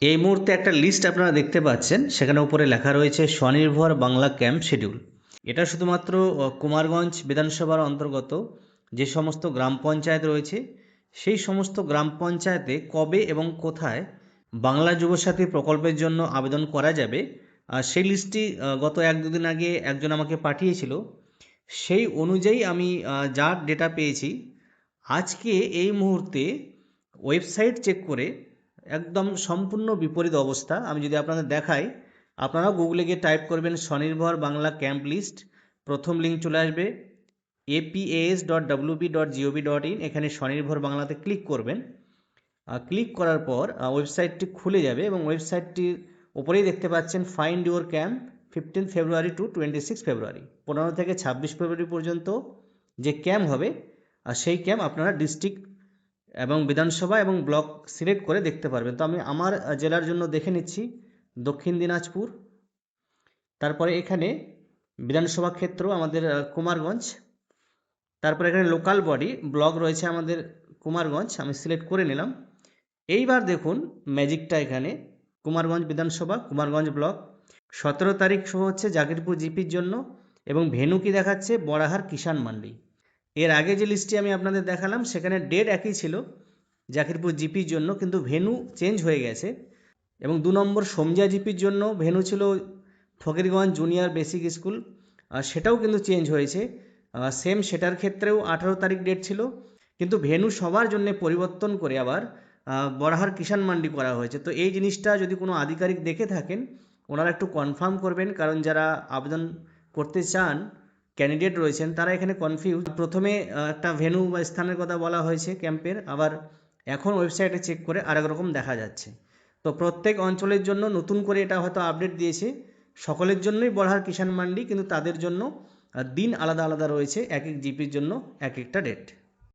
এই মুহূর্তে একটা লিস্ট আপনারা দেখতে পাচ্ছেন, সেখানে উপরে লেখা রয়েছে স্বনির্ভর বাংলা ক্যাম্প শিডিউল। এটা শুধুমাত্র কুমারগঞ্জ বিধানসভার অন্তর্গত যে সমস্ত গ্রাম পঞ্চায়েত রয়েছে সেই সমস্ত গ্রাম পঞ্চায়েতে কবে এবং কোথায় বাংলা যুবসাথী প্রকল্পের জন্য আবেদন করা যাবে, আর সেই লিস্টটি গত 1-2 দিন আগে একজন আমাকে পাঠিয়েছিল। সেই অনুযায়ী আমি যা ডেটা পেয়েছি, আজকে এই মুহূর্তে ওয়েবসাইট চেক করে একদম সম্পূর্ণ বিপরীত অবস্থা। আমি যদি আপনাদের দেখাই, আপনারাও গুগলে গিয়ে টাইপ করবেন স্বনির্ভর বাংলা ক্যাম্প লিস্ট, প্রথম লিঙ্ক চলে আসবে apas.wp.gov.in। এখানে স্বনির্ভর বাংলাতে ক্লিক করবেন। ক্লিক করার পর ওয়েবসাইটটি খুলে যাবে এবং ওয়েবসাইটটির ওপরেই দেখতে পাচ্ছেন find your camp 15 February to 26 February, 15 থেকে 26 ফেব্রুয়ারি পর্যন্ত যে ক্যাম্প হবে, আর সেই ক্যাম্প আপনারা ডিস্ট্রিক্ট এবং বিধানসভা এবং ব্লক সিলেক্ট করে দেখতে পারবেন। তো আমি আমার জেলার জন্য দেখে নিচ্ছি দক্ষিণ দিনাজপুর। তারপরে এখানে বিধানসভা ক্ষেত্র আমাদের কুমারগঞ্জ। তারপরে এখানে লোকাল বডি ব্লক রয়েছে আমাদের কুমারগঞ্জ, আমি সিলেক্ট করে নিলাম। এইবার দেখুন ম্যাজিকটা, এখানে কুমারগঞ্জ বিধানসভা, কুমারগঞ্জ ব্লক। 17 তারিখ শো হচ্ছে জাকিরপুর জিপির জন্য, এবং ভেন্যু কি দেখাচ্ছে, বড়াহার কিষাণ মান্ডি। এর আগে যে লিস্টটি আমি আপনাদের দেখালাম সেখানে ডেট একই ছিল জাকিরপুর জিপির জন্য, কিন্তু ভেন্যু চেঞ্জ হয়ে গেছে। এবং 2 নম্বর সোমজা জিপির জন্য ভেন্যু ছিল ফকিরগঞ্জ জুনিয়র বেসিক স্কুল, সেটাও কিন্তু চেঞ্জ হয়েছে। সেম সেটার ক্ষেত্রেও 18 তারিখ ডেট ছিল, কিন্তু ভেন্যু সবার জন্য পরিবর্তন করে আবার বড়াহার কিষাণ মান্ডি করা হয়েছে। তো এই জিনিসটা যদি কোনো আধিকারিক দেখে থাকেন, ওনারা একটু কনফার্ম করবেন, কারণ যারা আবেদন করতে চান ক্যান্ডিডেট রয়েছেন তারা এখানে কনফিউজ। প্রথমে একটা ভেন্যু বা স্থানের কথা বলা হয়েছে ক্যাম্পের, আবার এখন ওয়েবসাইটে চেক করে আরেক রকম দেখা যাচ্ছে। তো প্রত্যেক অঞ্চলের জন্য নতুন করে এটা হয়তো আপডেট দিয়েছে। সকলের জন্যই বড়হার কিষাণ মান্ডি, কিন্তু তাদের জন্য দিন আলাদা আলাদা রয়েছে, এক এক জিপির জন্য এক একটা ডেট।